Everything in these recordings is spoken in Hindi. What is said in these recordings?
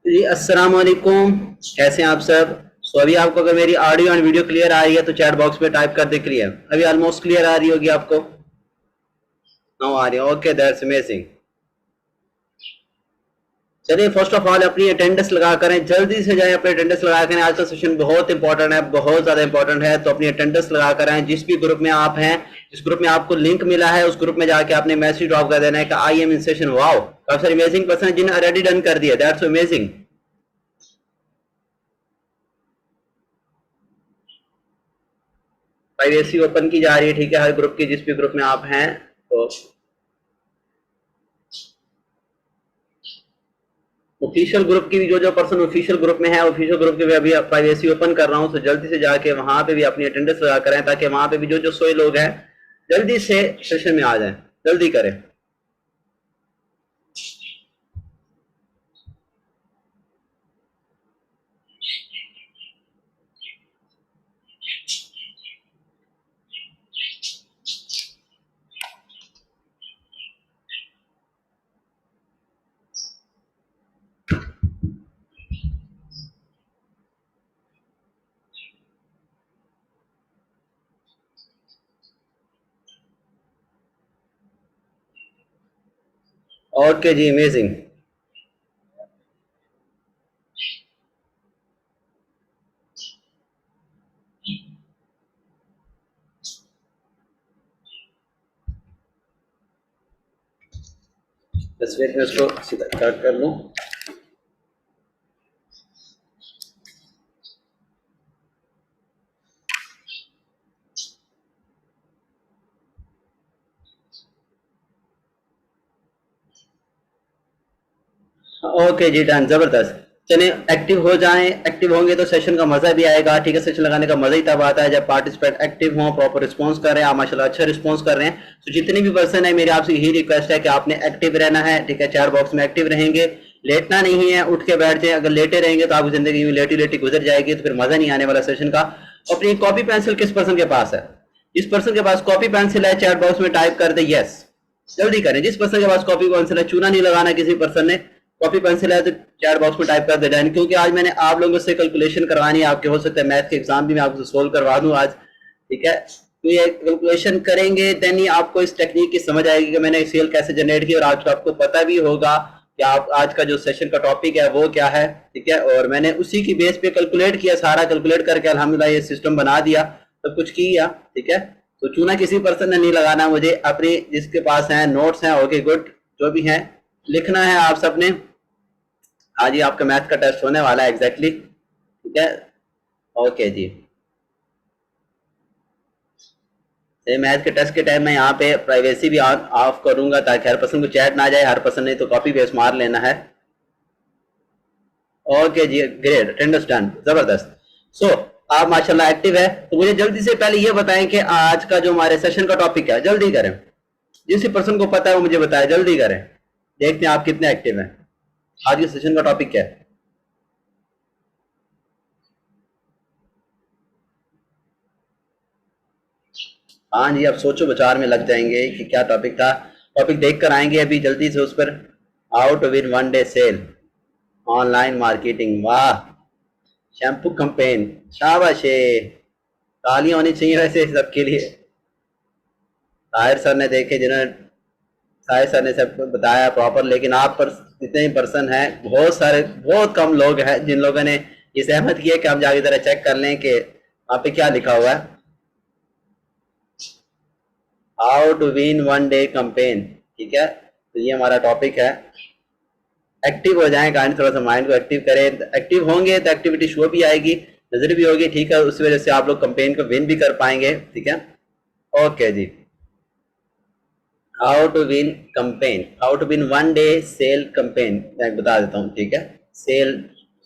जी अस्सलाम वालेकुम। कैसे हैं आप सब? अभी आपको अगर मेरी ऑडियो एंड वीडियो क्लियर आ रही है तो चैट बॉक्स में टाइप कर दे क्लियर। अभी ऑलमोस्ट क्लियर आ रही होगी आपको। हाँ आ रही है। Okay that's amazing. चलिए फर्स्ट ऑफ ऑल अपनी अटेंडेंस लगा करें, जल्दी से जाएं अपनी अटेंडेंस लगा करें। आज का सेशन बहुत इंपॉर्टेंट है, बहुत ज्यादा इंपॉर्टेंट है, तो अपनी अटेंडेंस लगा करें। जिस भी ग्रुप में आप हैं, जिस ग्रुप में आपको लिंक मिला है उस ग्रुप में जाके आपने मैसेज ड्रॉप कर देना है कि I am in session. Wow, काफी सारे अमेजिंग पर्सन जिन्हें ऑलरेडी डन कर दिया, दैट्स अमेजिंग। प्राइवेसी ओपन की जा रही है, ठीक है, हर ग्रुप की, जिस भी ग्रुप में आप हैं। तो ऑफिशियल ग्रुप की भी जो पर्सन ऑफिशियल ग्रुप में है, ऑफिशियल ग्रुप की भी अभी प्राइवेसी ओपन कर रहा हूँ, तो जल्दी से जाके वहां पे भी अपनी अटेंडेंस लगा करें, ताकि वहां पे भी जो सोए लोग हैं जल्दी से सेशन में आ जाएं। जल्दी करें। ओके जी, अमेजिंग। तस्वीर में उसको सीधा कट कर लूं। ओके जी, डन, जबरदस्त। चलिए एक्टिव हो जाएं, एक्टिव होंगे तो सेशन का मजा भी आएगा, ठीक है। सेशन लगाने का मजा ही तब आता है जब पार्टिसिपेंट एक्टिव हो, प्रॉपर रिस्पांस कर रहे हैं। आप माशाल्लाह अच्छा रिस्पांस कर रहे हैं। तो जितने भी पर्सन है, मेरी आपसे यही रिक्वेस्ट है कि आपने एक्टिव रहना है, ठीक है। चैट बॉक्स में एक्टिव रहेंगे, लेटना नहीं है, उठ के बैठ जाए। अगर लेटे रहेंगे तो आपकी जिंदगी में लेटी लेटी गुजर जाएगी, तो फिर मजा नहीं आने वाला सेशन का। अपनी कॉपी पेंसिल किस पर्सन के पास है? जिस पर्सन के पास कॉपी पेंसिल है चैट बॉक्स में टाइप कर दे यस। जल्दी करें। जिस पर्सन के पास कॉपी पेंसिल है, चूना नहीं लगाना किसी पर्सन ने, कॉपी पेंसिल है तो चैट बॉक्स में टाइप कर दे जाए, क्योंकि आज मैंने आप लोगों से कैलकुलेशन करवानी है। आपके हो सकता है मैथ के एग्जाम भी मैं आपको सोल्व करवा दूं आज, ठीक है। तो ये कैलकुलेशन करेंगे देन ही आपको इस टेक्निक की समझ आएगी कि मैंने सेल कैसे जनरेट की, और आज तो आपको पता भी होगा कि आप आज का जो सेशन का टॉपिक है वो क्या है, ठीक है। और मैंने उसी की बेस पे कैलकुलेट किया, सारा कैलकुलेट करके अल्हम्दुलिल्लाह ये सिस्टम बना दिया, सब कुछ किया, ठीक है। तो चूना किसी पर्सन ने नहीं लगाना, मुझे अपनी जिसके पास है नोट्स हैं, ओके गुड, जो भी है लिखना है आप सबने। आज ही आपका मैथ का टेस्ट होने वाला है एग्जैक्टली, ठीक है। ओके जी, मैथ के टेस्ट के टाइम में यहाँ पे प्राइवेसी भी ऑफ करूंगा, ताकि हर पर्सन को चैट ना जाए, हर पर्सन ने तो कॉपी पेस्ट मार लेना है। ओके जी, ग्रेट, अटेंडेंस डन, जबरदस्त। सो आप माशाल्लाह एक्टिव है। तो मुझे जल्दी से पहले ये बताएं कि आज का जो हमारे सेशन का टॉपिक है, जल्दी करें। जिस पर्सन को पता है वो मुझे बताए, जल्दी करें। देखते हैं आप कितने एक्टिव हैं। आज के सेशन का टॉपिक क्या है? हाँ जी, अब सोचो विचार में लग जाएंगे कि क्या टॉपिक था। टॉपिक देख कर आएंगे अभी जल्दी से उस पर। How to win one day sale, online marketing. वाह, शैम्पू कंपेन, शाबाश। तालियां होनी चाहिए वैसे सबके लिए। ताहिर सर ने देखे, जिन्होंने ताहिर सर ने सब बताया प्रॉपर, लेकिन आप पर जितने ही पर्सन हैं, बहुत सारे, बहुत कम लोग हैं जिन लोगों ने ये सहमत किया कि हम जाके जरा चेक कर लें कि वहाँ पे क्या लिखा हुआ है। How to win one day campaign, ठीक है। तो ये हमारा टॉपिक है। एक्टिव हो जाएं, काइंड थोड़ा सा माइंड को एक्टिव करें। एक्टिव होंगे तो एक्टिविटी शो भी आएगी, नजर भी होगी, ठीक है। उस वजह से आप लोग कंपेन को विन भी कर पाएंगे, ठीक है। ओके जी, how to win campaign, how to win one day sale campaign, मैं बता देता हूँ, ठीक है। सेल,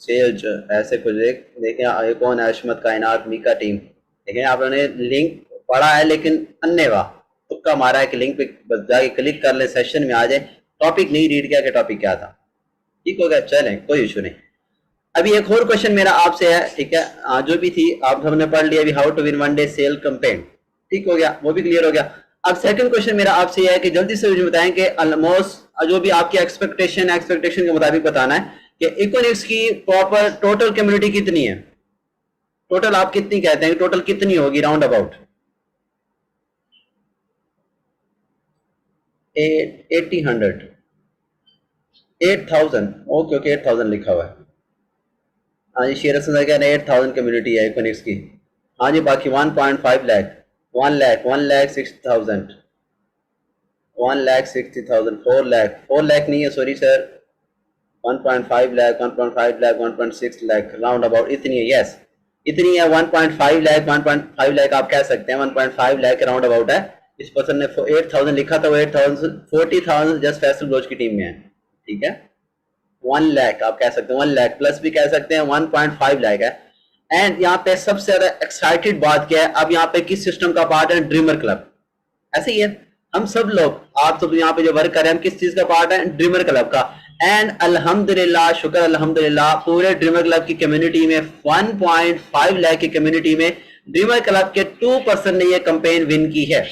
सेल जो ऐसे कुछ देखें, ये कौन है? अशमत कायनात मीका टीम, देखें आप लोगों ने लिंक पढ़ा है लेकिन अन्य वाह, तुक्का मारा है कि लिंक पे बस जाके क्लिक कर ले, सेशन में आ जाए। टॉपिक नहीं रीड किया कि टॉपिक क्या था, ठीक हो गया, चलें कोई इशू नहीं। अभी एक और क्वेश्चन मेरा आपसे है, ठीक है। जो भी थी आप हमने पढ़ लिया अभी, how to win one day sale campaign, ठीक हो गया, वो भी क्लियर हो गया। अब सेकंड क्वेश्चन मेरा आपसे यह है कि जल्दी से मुझे बताएं कि ऑलमोस्ट जो भी आपकी एक्सपेक्टेशन के मुताबिक बताना है कि इकोनिक्स की प्रॉपर टोटल कम्युनिटी कितनी है, टोटल आप कितनी कहते हैं, टोटल कितनी होगी राउंड अबाउट? 80 8000, ओके ओके 8000 लिखा हुआ है। हाँ जी, शेर हसन कह रहे हैं 8000 कम्युनिटी है इकोनिक्स की। हाँ जी, बाकी 1.5 लाख, 1,60,000, 1,60,000, 4 लाख नहीं है, sorry sir, 1.5 lakh, 1.5 lakh, 1.6 lakh, round about इतनी है। यस, इतनी है, 1.5 लाख, 1.5 लाख आप कह सकते हैं, 1.5 लाख राउंड अबाउट है। इस पर्सन ने 8000 लिखा था, वो 8000 40,000 जस्ट फैसल ब्लोच की टीम में है, ठीक है। 1 लाख आप कह सकते हैं, 1 लाख प्लस भी कह सकते हैं, 1.5 लाख है। एंड यहाँ पे सबसे ज्यादा एक्साइटेड बात क्या है, अब यहाँ पे किस सिस्टम का पार्ट है? Dreamer club. ऐसे ही है, हम सब लोग, आप सब यहाँ पे जो वर्क कर रहे हैं, हम किस चीज का पार्ट है? ड्रीमर क्लब का। एंड अल्हम्दुलिल्लाह, शुक्र अल्हम्दुलिल्लाह, पूरे ड्रीमर क्लब की कम्युनिटी में 1.5 लाख की कम्युनिटी में ड्रीमर क्लब के 2% ने ये कंपेन विन की है।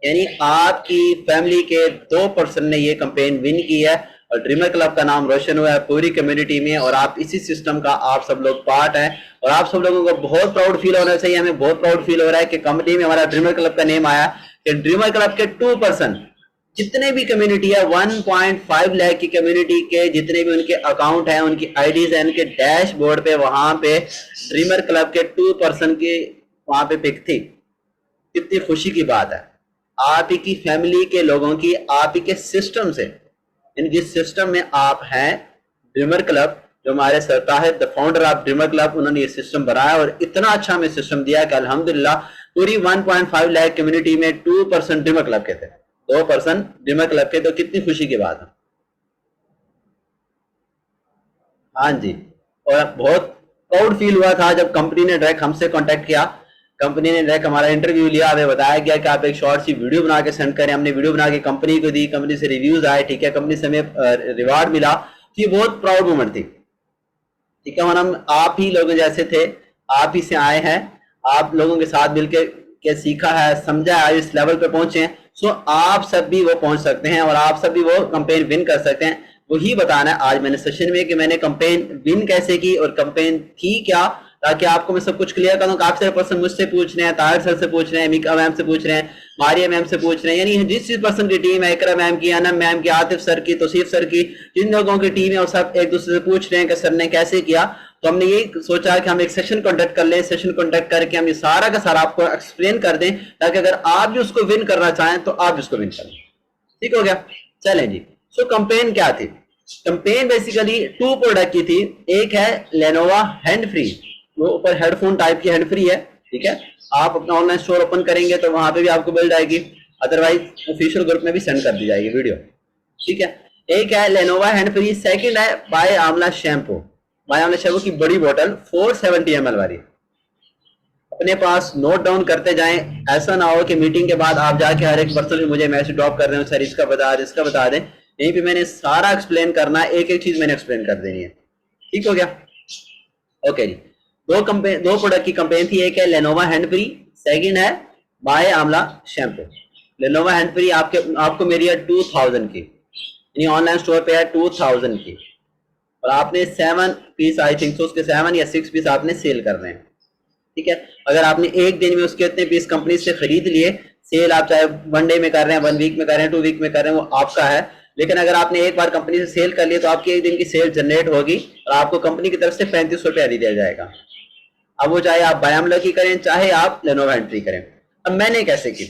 यानी आपकी फैमिली के 2% ने ये कंपेन विन की है और ड्रीमर क्लब का नाम रोशन हुआ है पूरी कम्युनिटी में। और आप इसी सिस्टम का आप सब लोग पार्ट हैं और आप सब लोगों को बहुत प्राउड फील होना चाहिए। हमें बहुत प्राउड फील हो रहा है कि कंपनी में हमारा ड्रीमर क्लब का नेम आया, कि ड्रीमर क्लब के 2% जितने भी कम्युनिटी है, 1.5 लाख की कम्युनिटी के जितने भी उनके अकाउंट हैं, उनकी आईडीज हैं, उनके डैशबोर्ड पे वहां पे ड्रीमर क्लब के 2% की वहां पे पिक थी। कितनी खुशी की बात है, आप ही की फैमिली के लोगों की, आप ही के सिस्टम से, जिस सिस्टम में आप हैं, ड्रीमर क्लब, जो हमारे सरकार है, the founder of dreamer club, उन्होंने ये सिस्टम बनाया और इतना अच्छा हमें सिस्टम दिया कि अल्हम्दुलिल्लाह पूरी 1.5 लाख कम्युनिटी में 2% ड्रीमर क्लब के थे, 2% ड्रीमर क्लब के। तो कितनी खुशी की बात है। हाँ जी, और बहुत प्राउड फील हुआ था जब कंपनी ने डायरेक्ट हमसे कांटेक्ट किया, कंपनी ने डायरेक्ट हमारा इंटरव्यू लिया, हमें बताया गया कि आप एक शॉर्ट सी वीडियो बना के सेंड करें। हमने वीडियो बना के कंपनी को दी, कंपनी से रिव्यूज आए, ठीक है, कंपनी से हमें रिवार्ड मिला। तो ये बहुत प्राउड मोमेंट थी, ठीक है। और हम आप ही लोगों जैसे थे, आप ही से आए हैं, आप लोगों के साथ मिलकर के सीखा है, समझा है, इस लेवल पे पहुंचे हैं। सो आप सब भी वो पहुंच सकते हैं और आप सब भी वो कंपेन विन कर सकते हैं। वही बताना है आज मैंने सेशन में कि मैंने कंपेन विन कैसे की और कंपेन थी क्या, ताकि आपको मैं सब कुछ क्लियर करूँ। काफी पर्सन मुझसे पूछ रहे हैं, ताहिर सर से पूछ रहे हैं, मीका मैम से पूछ रहे हैं, मारिया मैम से पूछ रहे हैं, यानी जिस पर्सन की टीम है, इकरा मैम की, अनम मैम की, आतिफ सर की, तौसीफ सर की, जिन लोगों की टीम है वो सब एक दूसरे से पूछ रहे हैं कि सर ने कैसे किया। तो हमने यही सोचा कि हम एक सेशन कंडक्ट कर लें, सेशन कंडक्ट करके हम ये सारा का सारा आपको एक्सप्लेन कर दें, ताकि अगर आप भी उसको विन करना चाहें तो आप उसको विन करें। ठीक हो गया, चलें जी। सो कंपेन क्या थी? कंपेन बेसिकली 2 प्रोडक्ट की थी। एक है लेनोवा हैंड फ्री, वो ऊपर हेडफोन टाइप की हैंड फ्री है, ठीक है। आप अपना ऑनलाइन स्टोर ओपन करेंगे तो वहां पे भी आपको मिल जाएगी, अदरवाइज ऑफिशियल ग्रुप में भी सेंड कर दी जाएगी वीडियो, ठीक है। एक है लेनोवा हैंड फ्री, सेकंड है buy amla shampoo. Buy amla shampoo की बड़ी बोतल 470 ml वाली, अपने पास नोट डाउन करते जाएं। ऐसा ना हो कि मीटिंग के बाद आप जाके हर एक पर्सन मुझे मैसेज ड्रॉप कर दें, सर इसका बता दें। यहीं पे मैंने सारा एक्सप्लेन करना है, एक एक चीज मैंने एक्सप्लेन कर देनी है। ठीक हो गया, ओके जी। दो प्रोडक्ट की कंपेन थी, एक है लेनोवा हैंड फ्री, सेकंड है buy amla shampoo. Lenovo hand free आपको मेरी है 2000 की, यानी ऑनलाइन स्टोर पे है 2000 की, और आपने 7 पीस, आई थिंक सो उसके 7 या 6 पीस आपने सेल कर रहे हैं, ठीक है। अगर आपने एक दिन में उसके इतने पीस कंपनी से खरीद लिए, सेल आप चाहे 1 डे में कर रहे हैं, 1 वीक में कर रहे हैं, 2 वीक में कर रहे हैं, वो आपका है। लेकिन अगर आपने एक बार कंपनी से सेल कर लिया तो आपकी एक दिन की सेल जनरेट होगी और आपको कंपनी की तरफ से 3500 रुपया दिया जाएगा। अब वो चाहे आप बाय आमला की करें, चाहे आप लेनोवा हैंड फ्री करें। अब मैंने कैसे की?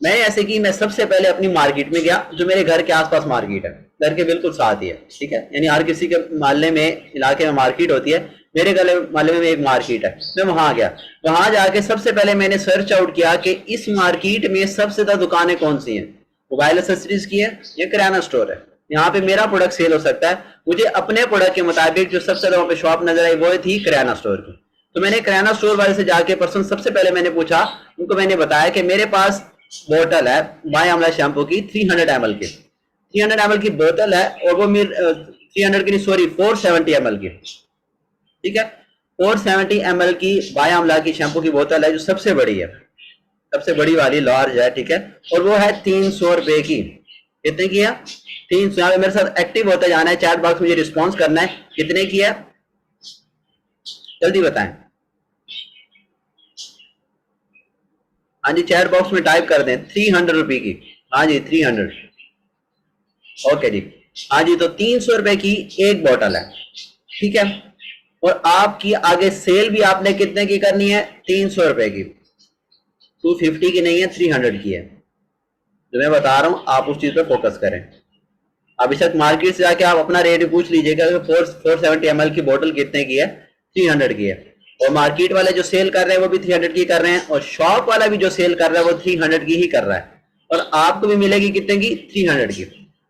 मैंने ऐसे की, मैं सबसे पहले अपनी मार्केट में गया, जो मेरे घर के आसपास मार्केट है, घर के बिल्कुल साथ ही है, ठीक है। यानी हर किसी के मोहल्ले में, इलाके में मार्केट होती है, मेरे मोहल्ले में एक मार्केट है। मैं वहां गया, वहां जाके सबसे पहले मैंने सर्च आउट किया कि इस मार्केट में सबसे ज्यादा दुकानें कौन सी हैं, मोबाइल एक्सेसरीज की है या किराना स्टोर है, यहाँ पे मेरा प्रोडक्ट सेल हो सकता है। मुझे अपने प्रोडक्ट के मुताबिक जो सबसे ज्यादा वहां पे शॉप नजर आई वो थी किराना स्टोर की। तो मैंने किराना स्टोर वाले से जाके पर्सन सबसे पहले मैंने पूछा, उनको मैंने बताया कि मेरे पास बोतल है बाय आमला शैम्पू की 300 ml की, 300 ml की बोतल है, और वो मेरे 300 की नहीं, सॉरी 470 ml की, ठीक है। 470 ml की बाय आमला की शैम्पू की बोतल है, जो सबसे बड़ी है, सबसे बड़ी वाली लार्ज है, ठीक है। और वो है 300 रुपए की। कितने की है? 300, यहाँ पे मेरे साथ एक्टिव होता जाना है, चैट बॉक्स मुझे रिस्पॉन्स करना है। कितने की है जल्दी बताएं। हाँ जी चैट बॉक्स में टाइप कर दें 300 रुपए की। हाँ जी 300। ओके जी। हाँ जी तो 300 रुपए की एक बोतल है, ठीक है। और आपकी आगे सेल भी आपने कितने की करनी है, 300 रुपए की, 250 की नहीं है, 300 की है। जो मैं बता रहा हूं आप उस चीज पे फोकस करें। अभी तक मार्केट से जाके आप अपना रेट पूछ लीजिएगा कि 470 ml की बोतल कितने की है, 300 की है। और मार्केट वाले जो सेल कर रहे हैं वो भी 300 की कर रहे हैं, और शॉप वाला भी जो सेल कर रहा है वो 300 की ही कर रहा है, और आपको भी मिलेगी कितने की, 300 की।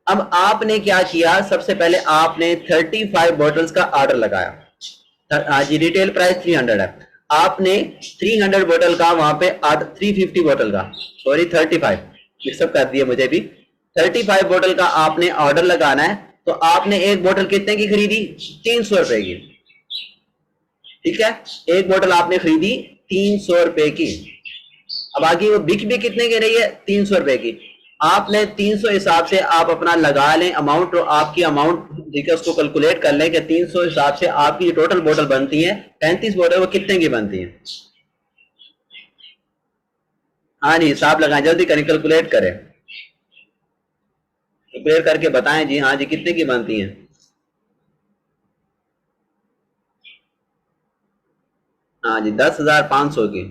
अब आपने क्या किया, सबसे पहले आपने 35 बोटल्स का ऑर्डर लगाया। हाँ जी रिटेल प्राइस 300 है, आपने 300 बोतल का वहां पे 350 बोतल का, सॉरी 35 मिक्सअप कर दिया मुझे भी, 35 बोतल का आपने ऑर्डर लगाना है। तो आपने एक बोतल कितने की खरीदी, 300 रुपए की, ठीक है। एक बोतल आपने खरीदी 300 रुपए की। अब आगे वो बिक भी कितने की रही है, 300 रुपए की। आपने 300 हिसाब से आप अपना लगा लें अमाउंट, तो आपकी अमाउंट ठीक है उसको कैलकुलेट कर लें कि 300 हिसाब से आपकी टोटल बोतल बनती है 35 बोतल, वो कितने की बनती है। हाँ जी हिसाब लगाएं, जल्दी करें, कैलकुलेट करें, कैलकुलेट करके बताएं जी। हाँ जी कितने की बनती है। हाँ जी 10,500 की,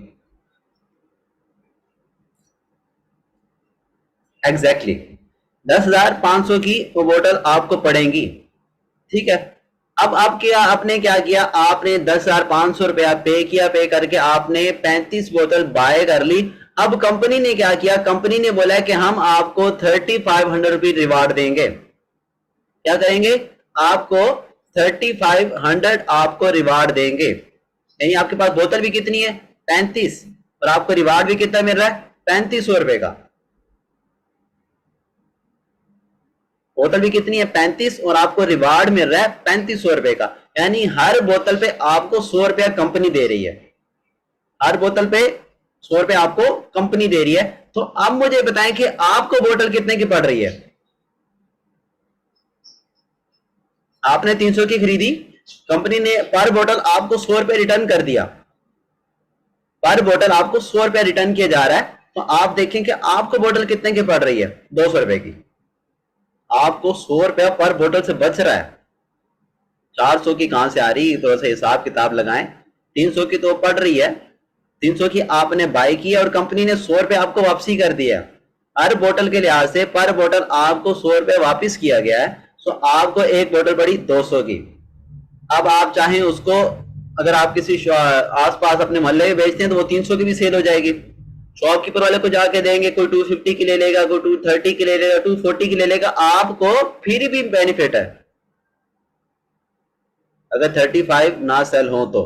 एग्जैक्टली 10,500 की वो बोतल आपको पड़ेगी, ठीक है। अब आपके आपने क्या किया, आपने 10,500 रुपया पे किया, पे करके आपने 35 बोतल बाय कर ली। अब कंपनी ने क्या किया, कंपनी ने बोला कि हम आपको 3,500 रुपये रिवार्ड देंगे। क्या करेंगे, आपको 3,500 आपको रिवार्ड देंगे। यानी आपके पास बोतल भी कितनी है, 35, और आपको रिवार्ड भी कितना मिल रहा है, 3,500 रुपए का। बोतल भी कितनी है, 35, और आपको रिवार्ड मिल रहा है 3,500 रुपए का। यानी हर बोतल पे आपको 100 रुपया कंपनी दे रही है, हर बोतल पे 100 रुपया आपको कंपनी दे रही है। तो अब मुझे बताएं कि आपको बोतल कितने की पड़ रही है। आपने 300 की खरीदी, कंपनी ने पर बोतल आपको 100 रुपया रिटर्न कर दिया, पर बोतल आपको 100 रुपया रिटर्न किया जा रहा है। तो आप देखें कि आपको बोतल कितने की पड़ रही है, 200 रुपए की। आपको 100 रुपया पर बोतल से बच रहा है, 400 की कहां से आ रही, थोड़ा सा हिसाब किताब लगाएं। 300 की तो पड़ रही है, 300 की आपने बाय की है और कंपनी ने 100 रुपए आपको वापसी कर दिया। हर बोतल के लिहाज से पर बोतल आपको 100 रुपए वापिस किया गया है। तो आपको एक बोतल पड़ी 200 की। अब आप चाहें उसको, अगर आप किसी आसपास अपने मोहल्ले में बेचते हैं तो वो 300 की भी सेल हो जाएगी। शॉपकीपर वाले को जाके देंगे, कोई 250 की ले लेगा, कोई 230 की ले लेगा, 240 की ले लेगा, आपको फिर भी बेनिफिट है अगर 35 ना सेल हो तो।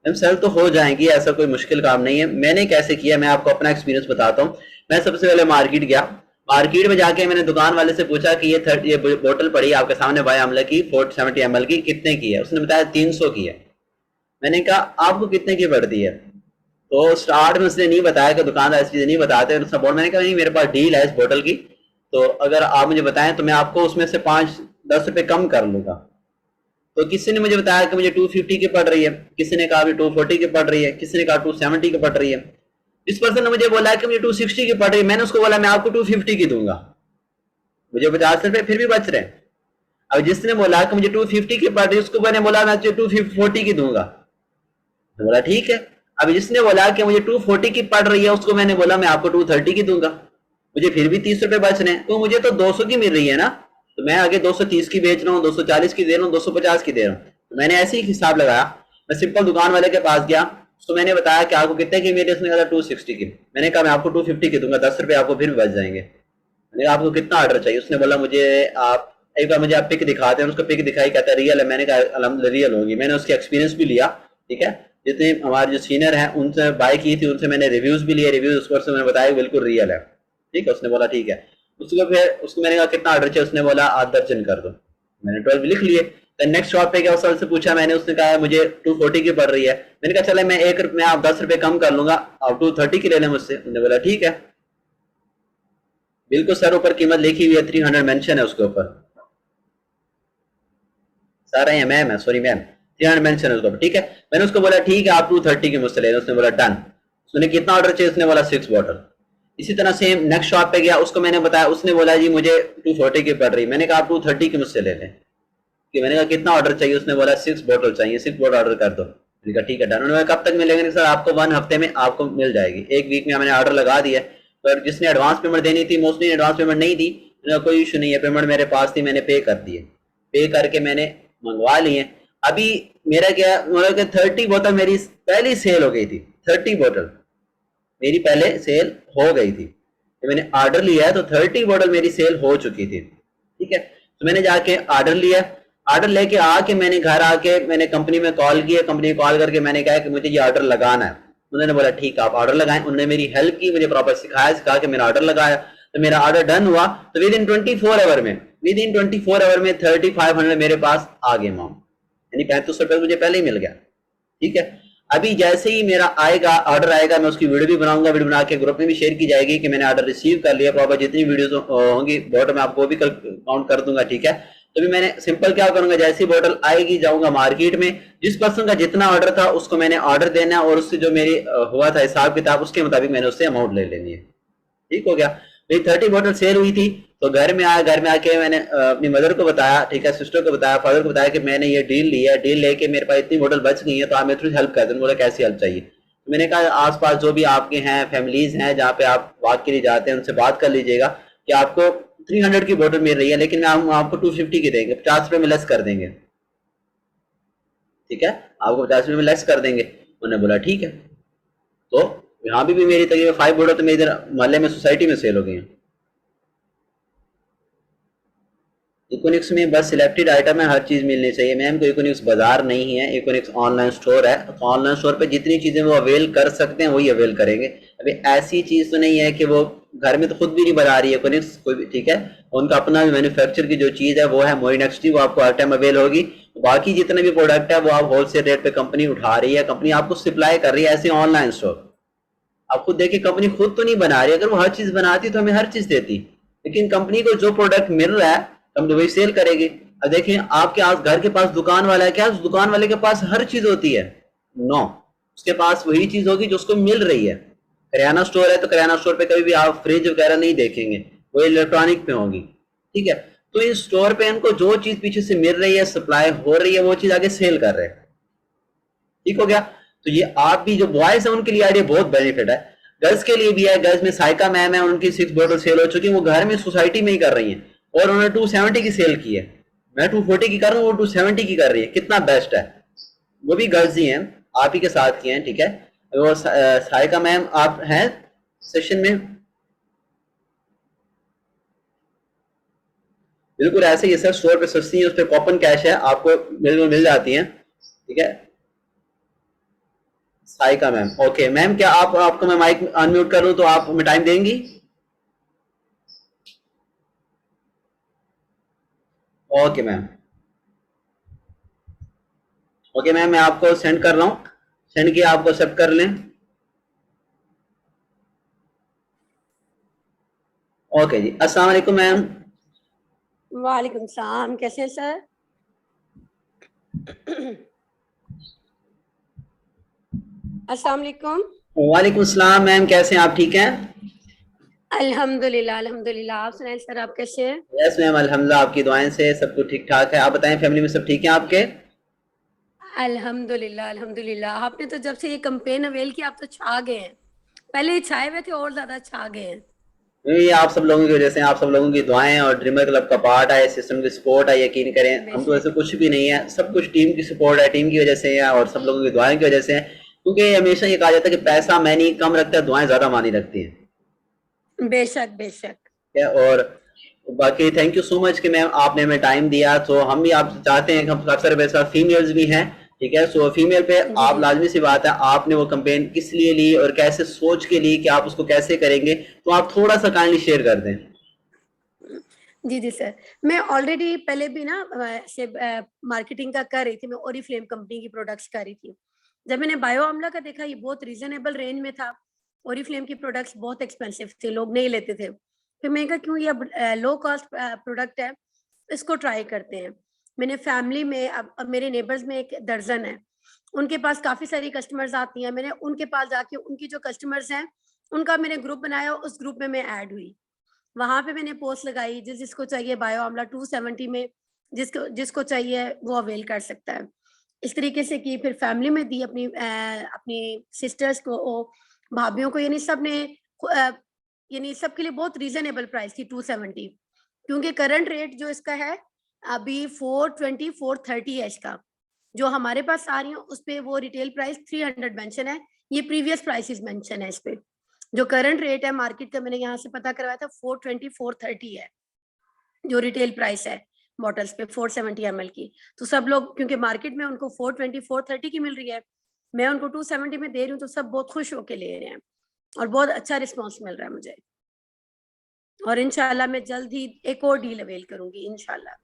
सेल तो हो जाएंगी, ऐसा कोई मुश्किल काम नहीं है। मैंने कैसे किया, मैं आपको अपना एक्सपीरियंस बताता हूँ। मैं सबसे पहले मार्केट गया, मार्केट में जाके मैंने दुकान वाले से पूछा कि ये बोतल पड़ी आपके सामने बाय आमला की 470 ml की, कितने की है। उसने बताया 300 की है। मैंने कहा आपको कितने की पड़ती है। तो स्टार्ट में उसने नहीं बताया कि दुकानदार ऐसी चीजें नहीं बताते। मैंने कहा नहीं मेरे पास डील है इस बोतल की, तो अगर आप मुझे बताएं तो मैं आपको उसमें से 5-10 रुपए कम कर लूंगा। तो किसी ने मुझे बताया कि मुझे 250 की पड़ रही है, किसी ने कहा 240 की पड़ रही है, किसी ने कहा 270 की पड़ रही है। इस पर्सन ने मुझे बोला कि मुझे 260 की पड़ रही है। मैंने उसको बोला मैं आपको 250 की दूंगा, मुझे 50 रुपए फिर भी बच रहे हैं। अब जिसने बोला कि मुझे 250 की पड़ रही है उसको मैंने बोला मैं 240 की दूंगा, तो बोला ठीक है। अब जिसने बोला कि मुझे 240 की पड़ रही है उसको मैंने बोला मैं आपको 230 की दूंगा, मुझे फिर भी 30 रुपए बच रहे हैं। तो मुझे तो 200 की मिल रही है ना, तो मैं आगे 230 की बेच रहा हूँ, 240 की दे रहा हूँ, 250 की दे रहा हूँ। तो मैंने ऐसे ही हिसाब लगाया। मैं सिंपल दुकान वाले के पास गया, उसको मैंने बताया कि आपको कितने की मिली, उसने कहा 260 की। मैंने कहा मैं आपको 250 की दूंगा, 10 रुपए आपको फिर भी बच जाएंगे। मैंने कहा आपको कितना ऑर्डर चाहिए। उसने बोला मुझे आप एक बार मुझे आप पिक दिखाते हैं। उसको पिक दिखाई, कहता है रियल है। मैंने कहा अल्हम्दुलिल्लाह रियल होगी। मैंने उसकी एक्सपीरियंस भी लिया, ठीक है। जितने हमारे जो सीनियर हैं उनसे बाय की थी, उनसे मैंने रिव्यूज भी लिए, रिव्यूज उस पर से मैंने बताया बिल्कुल रियल है, ठीक है। उसने बोला ठीक है। उसको फिर उसको मैंने कहा कितना ऑर्डर चाहिए, उसने बोला 8 दर्जन कर दो। मैंने 12 लिख लिए। तो नेक्स्ट शॉप पे गया, उस से पूछा मैंने, उसने कहा मुझे 240 की पड़ रही है। मैंने कहा चले मैं आप 10 रुपए कम कर लूंगा, आप 230 की ले लें मुझसे। उन्होंने बोला ठीक है। बिल्कुल सर, ऊपर कीमत लिखी हुई है, 300 मेंशन है उसके ऊपर। सारा है मैम है, सॉरी मैम, 300 मेंशन है उसके ऊपर, ठीक है। मैंने उसको बोला ठीक है आप 230 की मुझसे ले लो, उसने बोला डन। उसने कितना ऑर्डर चाहिए, उसने बोला 6 बॉटल। इसी तरह सेम नेक्स्ट शॉप पे गया, उसको मैंने बताया, उसने बोला जी मुझे 240 की पड़ रही। मैंने कहा आप 230 की मुझसे ले लें। कि मैंने कहा कितना ऑर्डर चाहिए, उसने बोला 6 बॉटल चाहिए, 6 बॉटल ऑर्डर कर दो। मैंने कहा ठीक है डन। उन्होंने कब तक मिलेंगे, सर आपको 1 हफ्ते में आपको मिल जाएगी, 1 वीक में मैंने ऑर्डर लगा दिया। पर जिसने एडवांस पेमेंट देनी थी, मोस्टली एडवांस पेमेंट नहीं दी, कोई इशू नहीं है, पेमेंट मेरे पास थी, मैंने पे कर दिए। पे करके मैंने मंगवा लिए। अभी मेरा क्या, मतलब 30 बोतल मेरी पहली सेल हो गई थी, 30 बोतल मेरी पहले सेल हो गई थी। तो मैंने ऑर्डर लिया है तो 30 बॉटल मेरी सेल हो चुकी थी, ठीक है। तो मैंने जाके ऑर्डर लिया, ऑर्डर लेके आके मैंने घर आके मैंने कंपनी में कॉल किया, कंपनी में कॉल करके मैंने कहा कि मुझे ये ऑर्डर लगाना है। उन्होंने बोला ठीक है आप ऑर्डर लगाएं। उन्होंने मेरी हेल्प की, मुझे प्रॉपर सिखा के मेरा ऑर्डर लगाया। तो मेरा ऑर्डर डन हुआ, तो विद इन 24 आवर में, विद इन 24 आवर में 3500 मेरे पास आ गए अमाउंट, यानी 3500 मुझे पहले ही मिल गया, ठीक है। अभी जैसे ही मेरा आएगा ऑर्डर आएगा, मैं उसकी वीडियो भी बनाऊंगा, वीडियो बना के ग्रुप में भी शेयर की जाएगी कि मैंने ऑर्डर रिसीव कर लिया। प्रॉपर जितनी वीडियोस होंगी बॉटल में आपको भी कल काउंट कर दूंगा, ठीक है। तो भी मैंने सिंपल क्या करूंगा, जैसी बॉटल आएगी जाऊंगा मार्केट में, जिस पर्सन का जितना ऑर्डर था उसको मैंने ऑर्डर देना है, और उससे जो मेरी हुआ था हिसाब किताब उसके मुताबिक मैंने उससे अमाउंट ले लेनी है, ठीक हो गया। मेरी 30 बॉटल सेल हुई थी। तो घर में आया, घर में आके मैंने अपनी मदर को बताया, ठीक है, सिस्टर को बताया, फादर को बताया कि मैंने ये डील लिया है, डील लेके मेरे पास इतनी बॉटल बच गई है, तो आप मेरे थोड़ी हेल्प कर दें। बोला कैसी हेल्प चाहिए। तो मैंने कहा आसपास जो भी आपके हैं फैमिलीज हैं जहाँ पे आप वॉक के लिए जाते हैं, उनसे बात कर लीजिएगा कि आपको 300 की बॉटल मिल रही है, लेकिन हम आपको 250 की देंगे, 50 रुपए में लेस कर देंगे, ठीक है, आपको 50 रुपए में लेस कर देंगे। उन्होंने बोला ठीक है। तो यहाँ भी मेरी तकरीबन 5 बॉटल तो मेरी इधर मोहल्ले में सोसाइटी में सेल हो गई है। इकोनिक्स में बस सिलेक्टेड आइटम है, हर चीज मिलनी चाहिए मैम। को इकोनिक्स बाजार नहीं है, इकोनिक्स ऑनलाइन स्टोर है। तो ऑनलाइन स्टोर पे जितनी चीजें वो अवेल कर सकते हैं वही अवेल करेंगे। अभी ऐसी चीज तो नहीं है कि वो घर में तो खुद भी नहीं बना रही है इकोनिक्स कोई भी, ठीक है। उनका अपना मैन्युफैक्चर की जो चीज है वो है मोइनेक्सटी, वो आपको हर टाइम अवेल होगी। बाकी जितने भी प्रोडक्ट है वो आप होलसेल रेट पे कंपनी उठा रही है, कंपनी आपको सप्लाई कर रही है ऐसे ऑनलाइन स्टोर। आप खुद देखिए, कंपनी खुद तो नहीं बना रही, अगर वो हर चीज बनाती तो हमें हर चीज देती। लेकिन कंपनी को जो प्रोडक्ट मिल रहा है कंपनी वही सेल करेगी। अब देखिए आपके घर के पास दुकान वाला है, क्या उस दुकान वाले के पास हर चीज होती है? नो, उसके पास वही चीज होगी जो उसको मिल रही है। करियाना स्टोर है तो करियाना स्टोर पे कभी भी आप फ्रिज वगैरह नहीं देखेंगे, वो इलेक्ट्रॉनिक पे होगी, ठीक है। तो इस स्टोर पे इनको जो चीज पीछे से मिल रही है, सप्लाई हो रही है, वो चीज आगे सेल कर रहे हैं, ठीक हो गया। तो ये आप भी जो बॉयज है उनके लिए आइडिया बहुत बेनिफिट है। गर्ल्स के लिए भी है, गर्ल्स में साइका मैम है, उनकी 6 बॉटल सेल हो चुकी है, वो घर में सोसाइटी में ही कर रही है, और उन्होंने 270 की सेल की है। मैं 240 की कर रहा हूँ, वो 270 की कर रही है, कितना बेस्ट है। वो भी गर्ल्स ही हैं, आप ही के साथ की हैं, ठीक है। वो साइका मैम आप हैं सेशन में? बिल्कुल ऐसे ही सर, स्टोर पे सस्ती है, उस पर कॉपन कैश है, आपको बिल्कुल मिल जाती है, ठीक है। साइका मैम, ओके मैम, क्या आप आपको मैं माइक अनम्यूट कर लूं तो आप हमें टाइम देंगी? ओके मैम, ओके मैम, मैं आपको सेंड कर रहा हूँ, सेंड किया, आपको एक्सेप्ट कर लें। ओके जी, अस्सलाम वालेकुम मैम। वालेकुम सलाम, कैसे हैं सर? अस्सलाम वालेकुम। वालेकुम सलाम मैम, कैसे हैं आप, ठीक हैं? अल्हम्दुलिल्लाह अल्हम्दुलिल्लाह, आप सुनाइए सर, आप कैसे हैं? यस मैम, अल्हम्दुलिल्लाह, आपकी दुआएं से सब कुछ ठीक ठाक है। आप बताएं फैमिली में सब ठीक है आपके? अल्हम्दुलिल्लाह अल्हम्दुलिल्लाह, आपने तो जब से ये कैंपेन अवेल किया आप तो छा गए हैं। पहले छाए हुए थे और ज्यादा छा गए हैं। ये आप सब लोगों की वजह से, आप सब लोगों की दुआएं और ड्रीमर क्लब का पार्ट है, सिस्टम की सपोर्ट है, यकीन करें हम तो ऐसे बेशक कुछ भी नहीं है, सब कुछ टीम की सपोर्ट है, टीम की वजह से है और सब लोगों की दुआएं की वजह से है। क्योंकि हमेशा ये कहा जाता है कि पैसा मैनी कम रखता है, दुआएं ज्यादा मानी रखती हैं, बेशक बेशक। है। और बाकी थैंक यू सो मच कि मैम आपने हमें टाइम दिया। तो हम भी आप चाहते हैं कि हम अक्सर वैसा फीमेल्स भी हैं, ठीक है। सो फीमेल पे जी आप जी लाजमी सी बात है, आपने वो कंपेन किस लिए ली और कैसे सोच के ली कि आप उसको कैसे करेंगे, तो आप थोड़ा सा काइंडली शेयर कर दें। जी जी सर, मैं ऑलरेडी पहले भी ना ऐसे मार्केटिंग का कर रही थी, मैं ओरिफ्लेम कंपनी की प्रोडक्ट्स कर रही थी। जब मैंने बायो आमला का देखा ये बहुत रीजनेबल रेंज में था, ओरिफ्लेम की प्रोडक्ट्स बहुत एक्सपेंसिव थे, लोग नहीं लेते थे। फिर मैंने कहा क्यों, ये लो कॉस्ट प्रोडक्ट है, इसको ट्राई करते हैं। मैंने फैमिली में, अब मेरे नेबर्स में एक दर्जन है, उनके पास काफी सारी कस्टमर्स आती हैं, मैंने उनके पास जाके उनकी जो कस्टमर्स हैं उनका मैंने ग्रुप बनाया, उस ग्रुप में मैं ऐड हुई, वहां पे मैंने पोस्ट लगाई, जिसको चाहिए बायो आमला 270 में, जिसको जिसको चाहिए वो अवेल कर सकता है। इस तरीके से की, फिर फैमिली में दी, अपनी सिस्टर्स को, भाभीियों को, यानी सब ने, यानी सबके लिए बहुत रीजनेबल प्राइस थी 270, क्योंकि करंट रेट जो इसका है अभी 420 430 है इसका, जो हमारे पास आ रही है उस पे वो रिटेल प्राइस 300 मेंशन है, ये प्रीवियस प्राइसेस मेंशन है इस पे। जो करंट रेट है मार्केट का, मैंने यहाँ से पता करवाया था, 420 430 है जो रिटेल प्राइस है बॉटल्स पे 470 ml की। तो सब लोग, क्योंकि मार्केट में उनको 420 430 की मिल रही है, मैं उनको 270 में दे रही हूँ, तो सब बहुत खुश होके ले रहे हैं और बहुत अच्छा रिस्पॉन्स मिल रहा है मुझे। और इंशाल्लाह मैं जल्द ही एक और डील अवेल करूंगी इंशाल्लाह।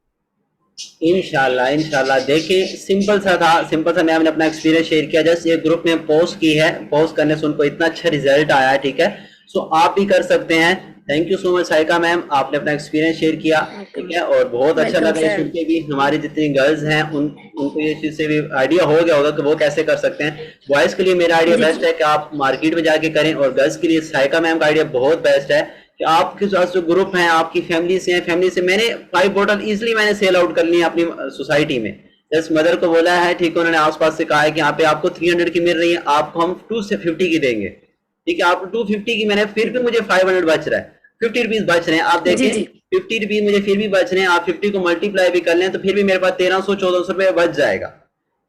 इंशाल्लाह देखिए, सिंपल सा था, सिंपल सा मैम ने अपना एक्सपीरियंस शेयर किया, जस्ट ये ग्रुप में पोस्ट की है, पोस्ट करने से उनको इतना अच्छा रिजल्ट आया है, ठीक है। सो आप भी कर सकते हैं। Thank you so much Saika ma'am, आपने अपना एक्सपीरियंस शेयर किया, ठीक है, और बहुत अच्छा लगा ये सुन के भी। हमारी जितनी गर्ल्स हैं उनको ये चीज से भी आइडिया हो गया होगा कि वो कैसे कर सकते हैं। बॉयज के लिए मेरा आइडिया बेस्ट है कि आप मार्केट में जाके करें, और गर्ल्स के लिए साइका मैम का आइडिया बहुत बेस्ट है कि आपके पास जो ग्रुप हैं, आपकी फैमिली से हैं, फैमिली से मैंने 5 बोतल इजिली मैंने सेल आउट कर ली है अपनी सोसाइटी में। जस्ट मदर को बोला है, ठीक है, उन्होंने आसपास से कहा है कि यहाँ पे आपको 300 की मिल रही है, आपको हम 250 की देंगे, ठीक है। आपको 250 की मैंने, फिर भी मुझे 500 बच रहा है, 50 रुपीज बच रहे हैं। आप देखिए 50 रुपीज मुझे फिर भी बच रहे हैं, आप 50 को मल्टीप्लाई भी कर लें तो फिर भी मेरे पास 1300 1400 रुपए बच जाएगा,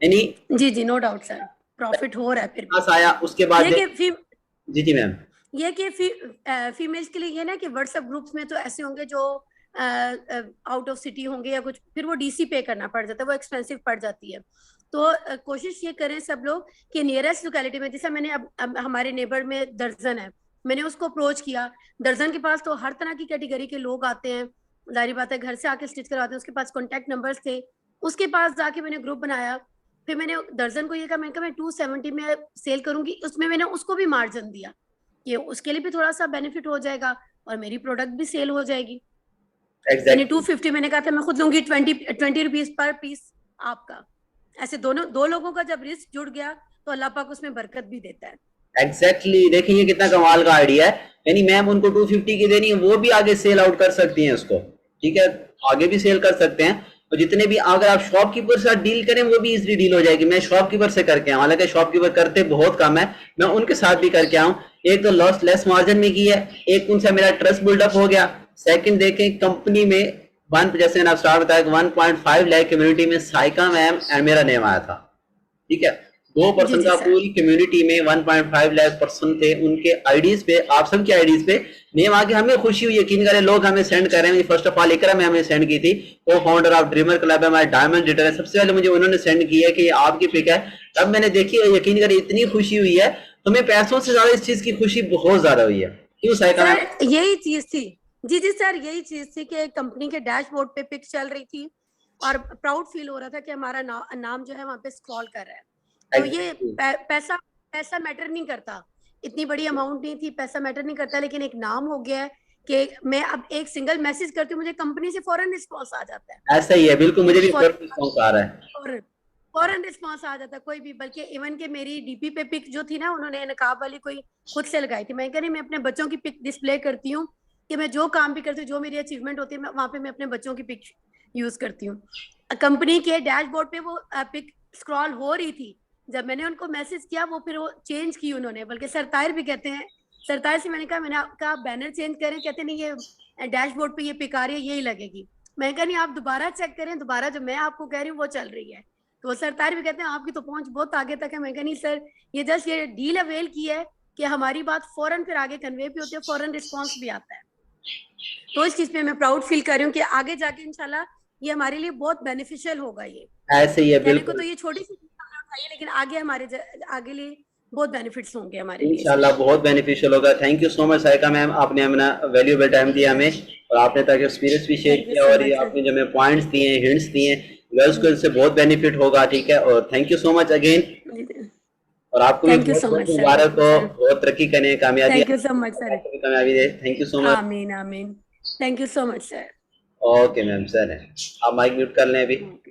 यानी जी नो डाउट सर, प्रॉफिट हो रहा है। फिर पास आया उसके बाद जी मैम, ये कि फीमेल्स के लिए ये ना कि व्हाट्सएप ग्रुप्स में तो ऐसे होंगे जो आउट ऑफ सिटी होंगे या कुछ, फिर वो डीसी पे करना पड़ जाता है, वो एक्सपेंसिव पड़ जाती है। तो कोशिश ये करें सब लोग कि नियरेस्ट लोकेलिटी में, जैसे मैंने अब हमारे नेबर में दर्जन है, मैंने उसको अप्रोच किया, दर्जन के पास तो हर तरह की कैटेगरी के लोग आते हैं, जाहिर बात है घर से आके स्टिच करवाते हैं, उसके पास कॉन्टेक्ट नंबर्स थे, उसके पास जाके मैंने ग्रुप बनाया। फिर मैंने दर्जन को ये कहा, मैं 270 में सेल करूंगी, उसमें मैंने उसको भी मार्जिन दिया कि उसके लिए भी थोड़ा सा बेनिफिट हो जाएगा और मेरी प्रोडक्ट भी सेल हो जाएगी। यानी 250 मैंने कहा था मैं खुद लूंगी, 20 रुपीज पर पीस आपका। ऐसे दो लोगों का जब रिस्क जुड़ गया तो अल्लाह पाक उसमें बरकत भी देता है। एग्जैक्टली देखिए ये कितना कमाल का आइडिया है, यानी मैम उनको 250 की देनी है, वो भी आगे सेल आउट कर सकती हैं उसको, ठीक है, आगे भी सेल कर सकते हैं। और जितने भी, अगर आप शॉपकीपर से डील करें वो भी इजीली डील हो जाएगी। मैं शॉपकीपर से करके आऊँ, हालांकि शॉपकीपर करते बहुत कम है, मैं उनके साथ भी करके आऊँ। एक तो लॉस लेस मार्जिन में की है, एक उनसे मेरा ट्रस्ट बिल्डअप हो गया। सेकंड देखें कंपनी में जैसे मैंने स्टार्ट बताया 1.5 लाख कम्युनिटी में साइका मैम एंड मेरा नेम आया था, ठीक है। 2% का पूरी कम्युनिटी में 1.5 लाख पर्सन थे, उनके आईडीज पे, आप सबके आईडीज पे नेम आके हमें खुशी हुई। यकीन करें लोग हमें सेंड कर रहे हैं। फर्स्ट ऑफ ऑल इकरा में हमें सेंड की थी, वो फाउंडर ऑफ ड्रीमर क्लब है, हमारे डायमंड रिटर है, सबसे पहले मुझे उन्होंने सेंड की है कि ये आपकी पिक है। तब मैंने देखी, यकीन करें इतनी खुशी हुई है, हमें पैसों से ज्यादा इस चीज की खुशी बहुत ज्यादा हुई है। क्यों साइका मैम? यही चीज थी, जी सर, यही चीज थी कि कंपनी के डैशबोर्ड पे पिक चल रही थी और प्राउड फील हो रहा था कि हमारा नाम जो है वहां पे स्क्रॉल कर रहा है। तो ये पैसा मैटर नहीं करता, इतनी बड़ी अमाउंट नहीं थी, पैसा मैटर नहीं करता, लेकिन एक नाम हो गया है कि मैं अब एक सिंगल मैसेज करती हूँ, मुझे कंपनी से फौरन रिस्पॉन्स आ जाता है। ऐसा ही है, बिल्कुल मुझे भी फौरन रिस्पॉन्स आ रहा है, फौरन रिस्पॉन्स आ जाता है कोई भी। बल्कि इवन के मेरी डीपी पे पिक जो थी ना, उन्होंने नकाब वाली कोई खुद से लगाई थी। मैं कह रही मैं अपने बच्चों की पिक डिस्प्ले करती हूँ कि मैं जो काम भी करती हूँ, जो मेरी अचीवमेंट होती है, वहां पे मैं अपने बच्चों की पिक यूज करती हूँ। कंपनी के डैशबोर्ड पे वो पिक स्क्रॉल हो रही थी, जब मैंने उनको मैसेज किया वो फिर वो चेंज की उन्होंने, बल्कि सरतार भी कहते हैं, सरतार से मैंने कहा बैनर चेंज करें, कहते नहीं ये डैशबोर्ड पे ये पिक आ रही है, यही लगेगी। मैं कह नहीं, आप दोबारा चेक करें, दोबारा जो मैं आपको कह रही हूँ वो चल रही है। तो वो सरतार भी कहते हैं आपकी तो पहुंच बहुत आगे तक है। मैं कह नहीं सर, ये जस्ट ये डील अवेल की है कि हमारी बात फौरन फिर आगे कन्वे भी होती है, फौरन रिस्पॉन्स भी आता है। तो इस चीज पे मैं प्राउड फील कर रही हूँ कि आगे जाके इंशाल्लाह ये हमारे लिए बहुत बेनिफिशियल होगा। ये ऐसे ही है, बिल्कुल। तो ये छोटी सी है, लेकिन आगे हमारे आगे लिए बहुत बेनिफिट्स होंगे हमारे लिए, इंशाल्लाह बहुत बेनिफिशियल होगा। Thank you so much Saika ma'am, आपने अपना वैल्यूएबल टाइम दिया हमें, और आपने तक एक्सपीरियंस भी शेयर किया, और ये आपने जो हमें पॉइंट्स दिए, हिंट्स दिए, गर्ल्स को इससे बहुत बेनिफिट होगा, ठीक है। और thank you so much again. और आपको भी थैंक यू बहुत सो बहुत मच सर, मुबारक हो, सर बहुत तरक्की करें, कामयाबी thank you so much sir, आपको भी कामयाबी दे। Thank you so much. आमीन आमीन, thank you so much sir. Okay ma'am, sir है, आप माइक म्यूट कर लें अभी। ओके।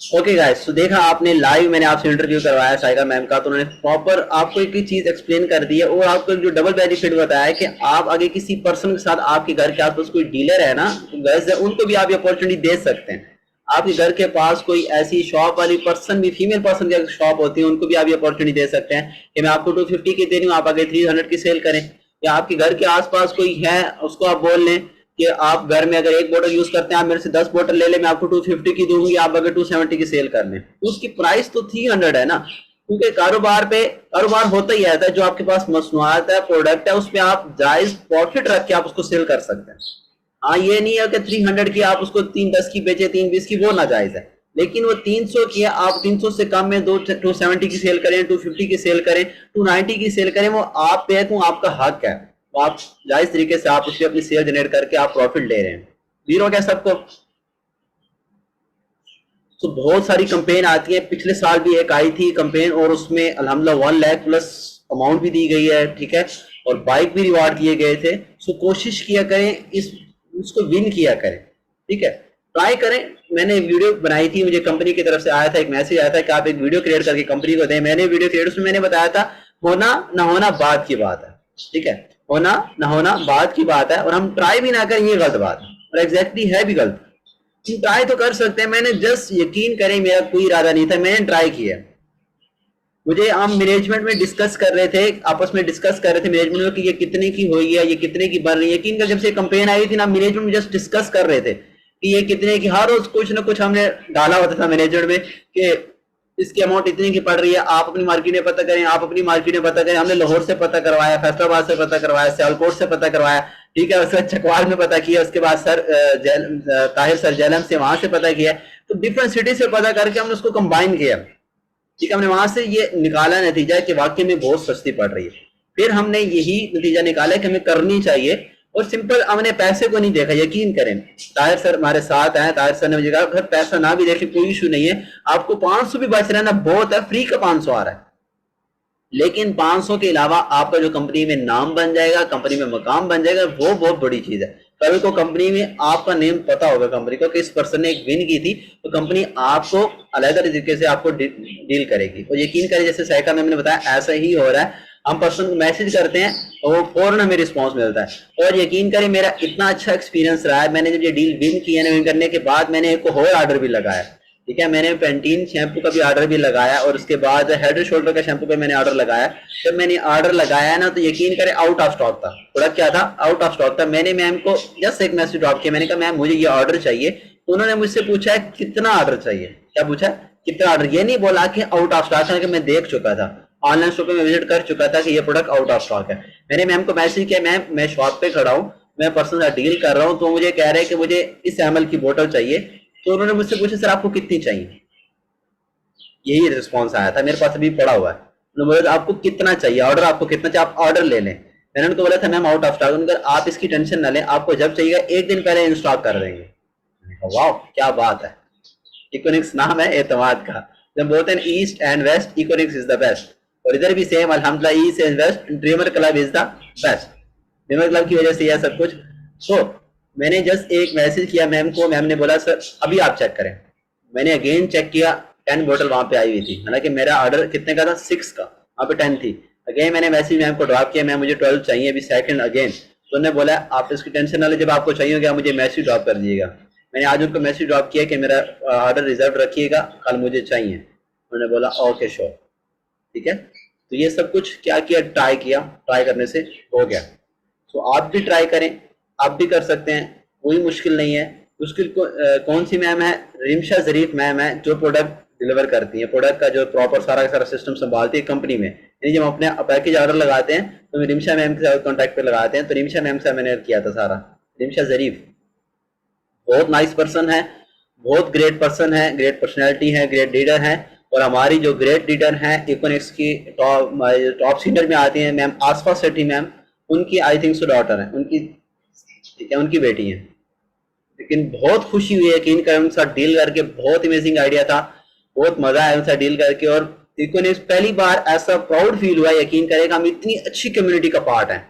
ओके गाइस, तो देखा आपने, लाइव मैंने आपसे इंटरव्यू करवाया साइका मैम का, तो उन्होंने प्रॉपर आपको एक एक चीज एक्सप्लेन कर दी है और आपको एक जो डबल बेनिफिट बताया है कि आप आगे किसी पर्सन के साथ, आपके घर के आसपास कोई डीलर है ना, गर्ल्स है, उनको भी आप ये अपॉर्चुनिटी दे सकते हैं। आपके घर के पास कोई ऐसी शॉप वाली पर्सन भी, फीमेल पर्सन की शॉप होती है, उनको भी आप ये अपॉर्चुनिटी दे सकते हैं कि मैं आपको 250 की दे रही हूँ, आप आगे 300 की सेल करें। या आपके घर के आसपास कोई है, उसको आप बोल लें कि आप घर में अगर एक बोतल यूज करते हैं, आप मेरे से 10 बोतल ले ले, मैं आपको 250 की दूंगी, आप अगर 270 की सेल कर लें, तो उसकी प्राइस तो 300 है ना। क्योंकि कारोबार होता ही रहता है, जो आपके पास मसनूआत है, प्रोडक्ट है, उसमें आप जायज प्रॉफिट रख के आप उसको सेल कर सकते हैं। हाँ, ये नहीं है कि 300 की आप उसको 310 की बेचे, 320 की, वो नाजायज है। लेकिन वो 300 की है, आप 300 से कम में 270 की सेल करें, 250 की सेल करें, 290 की सेल करें, वो आप पे है, तो आपका हक है। तो आप जायज तरीके से आप उससे अपनी सेल जनरेट करके आप प्रॉफिट ले रहे हैं। जीरो क्या सबको। तो बहुत सारी कंपेन आती है, पिछले साल भी एक आई थी कंपेन, और उसमें अल्हम्दुलिल्लाह 1 लाख प्लस अमाउंट भी दी गई है, ठीक है, और बाइक भी रिवार्ड दिए गए थे। सो कोशिश किया करें, इसको विन किया करें, ठीक है, ट्राई करें। मैंने वीडियो बनाई थी, मुझे कंपनी की तरफ से आया था, एक मैसेज आया था कि आप एक वीडियो क्रिएट करके कंपनी को दें। मैंने वीडियो क्रिएट, उसमें मैंने बताया था होना ना होना बात की बात है, ठीक है, होना ना होना बात की बात है, और हम ट्राई भी ना करें, ये गलत बात है, और एग्जैक्टली है भी गलत। ट्राई तो कर सकते हैं, मैंने जस्ट यकीन करें, मेरा कोई इरादा नहीं था, मैंने ट्राई किया। मुझे हम मैनेजमेंट में डिस्कस कर रहे थे, आपस में डिस्कस कर रहे थे मैनेजमेंट में कि ये कितने की हुई है, ये कितने की बन रही है। यकीन कर, जब से कंपेन आई थी ना, मैनेजमेंट में जस्ट डिस्कस कर रहे थे कि ये कितने की, हर रोज कुछ ना कुछ हमने डाला होता था मैनेजमेंट में कि इसकी अमाउंट इतनी की पड़ रही है, आप अपनी मार्केट में पता करें, आप अपनी मार्केट में पता करें। हमने लाहौर से पता करवाया, फैसलाबाद से पता करवाया, सियालकोट से पता करवाया, ठीक है, उसके बाद चकवाल में पता किया, उसके बाद सर ताहिर सर जेलम से, वहां से पता किया। तो डिफरेंट सिटी से पता करके हमने उसको कंबाइन किया, ठीक है, हमने वहां से ये निकाला नतीजा कि वाकई में बहुत सस्ती पड़ रही है। फिर हमने यही नतीजा निकाला कि हमें करनी चाहिए, और सिंपल हमने पैसे को नहीं देखा। यकीन करें, ताहिर सर हमारे साथ हैं, ताहिर सर ने मुझे कहा अगर पैसा ना भी देखे कोई इशू नहीं है, आपको 500 भी बच रहा है ना, बहुत है, फ्री का 500 आ रहा है। लेकिन 500 के अलावा आपका जो कंपनी में नाम बन जाएगा, कंपनी में मकाम बन जाएगा, वो बहुत बड़ी चीज है। कभी को कंपनी में आपका नेम पता होगा कंपनी को कि इस पर्सन ने एक विन की थी, तो कंपनी आपको अलग तरीके से आपको डील करेगी। और यकीन करें, जैसे साइका मैम ने बताया, ऐसा ही हो रहा है। हम पर्सन को मैसेज करते हैं और वो फौरन हमें रिस्पॉन्स मिलता है। और यकीन करें, मेरा इतना अच्छा एक्सपीरियंस रहा है, मैंने जब ये डील विन की है, विन करने के बाद मैंने एक और ऑर्डर भी लगाया, ठीक है, मैंने पेंटीन शैम्पू का भी ऑर्डर भी लगाया, और उसके बाद हेड एंड शोल्डर का शैम्पू पे मैंने ऑर्डर लगाया। जब मैंने ऑर्डर लगाया ना, तो यकीन करें आउट ऑफ स्टॉक था, प्रोडक्ट क्या था, आउट ऑफ स्टॉक था। मैंने मैम को जस्ट एक मैसेज ड्रॉप किया, मैंने कहा मैम मुझे ये ऑर्डर चाहिए। तो उन्होंने मुझसे पूछा है कितना ऑर्डर चाहिए, क्या पूछा, कितना ऑर्डर, ये नहीं बोला कि आउट ऑफ स्टॉक था, कि मैं देख चुका था, ऑनलाइन शॉप में विजिट कर चुका था कि ये प्रोडक्ट आउट ऑफ स्टॉक है। मैंने मैम को मैसेज किया, मैम मैं शॉप पे खड़ा हूँ, मैं पर्सन से डील कर रहा हूँ, तो मुझे कह रहे हैं कि मुझे इस एमएल की बोतल चाहिए। तो उन्होंने मुझसे पूछा सर आपको कितनी चाहिए, यही रिस्पॉन्स आया था, मेरे पास अभी पड़ा हुआ है। उन्होंने बोला आपको कितना चाहिए, ऑर्डर आपको कितना चाहिए, आप ऑर्डर ले लें। मैंने उनको बोला था मैम आउट ऑफ स्टॉक। उन्होंने कहा आप इसकी टेंशन ना लें, आपको जब चाहिएगा एक दिन पहले इन स्टॉक कर देंगे। मैंने कहा वाह क्या बात है। इकोनिक्स नाम है एतमाद का। जब बोलते हैं east and west, economics is the best. और इधर भी सेम अल्हम्दुलिल्लाह, east and west, dreamer club is the best. Dreamer club की वजह से यह सब कुछ। तो मैंने जस्ट एक मैसेज किया मैम को, मैम ने बोला सर अभी आप चेक करें। मैंने अगेन चेक किया, 10 बोतल वहां पे आई हुई थी, हालांकि मेरा ऑर्डर कितने का था, 6 का, वहां पे 10 थी। अगेन मैंने मैसेज मैम को ड्रॉप किया, मैम मुझे 12 चाहिए अभी, सेकंड अगेन। तो उन्होंने बोला आप इसकी टेंशन ना ले, जब आपको चाहिए होगा मुझे मैसेज ड्रॉप कर दीजिएगा। मैंने आज उनको मैसेज ड्रॉप किया कि मेरा ऑर्डर रिजर्व रखिएगा, कल मुझे चाहिए। उन्होंने बोला ओके श्योर, ठीक है। तो ये सब कुछ क्या किया, ट्राई किया, ट्राई करने से हो गया। तो आप भी ट्राई करें, आप भी कर सकते हैं, कोई मुश्किल नहीं है। मुश्किल कौन सी मैम है, रिमशा जरीफ मैम है, जो प्रोडक्ट डिलीवर करती है, प्रोडक्ट का जो प्रॉपर सारा का सारा सिस्टम संभालती है कंपनी में। यानी जब हम अपने पैकेज ऑर्डर लगाते हैं तो हम रिमशा मैम के साथ कॉन्टैक्ट पे लगाते हैं। तो रिमशा मैम से मैंने किया था सारा। रिमशा जरीफ बहुत नाइस पर्सन है, बहुत ग्रेट पर्सन है, ग्रेट पर्सनैलिटी है, ग्रेट लीडर है। और हमारी जो ग्रेट लीडर हैं इकोनिक्स की टॉप सीनियर में आती हैं मैम आसफा सेठी मैम, उनकी आई थिंक सो डॉटर है उनकी, ठीक है, उनकी बेटी है। लेकिन बहुत खुशी हुई है कि इनका उनके साथ डील करके, बहुत अमेजिंग आइडिया था, बहुत मजा आया उनसे डील करके। और इकोनिक्स पहली बार ऐसा प्राउड फील हुआ, यकीन करेगा हम इतनी अच्छी कम्युनिटी का पार्ट हैं।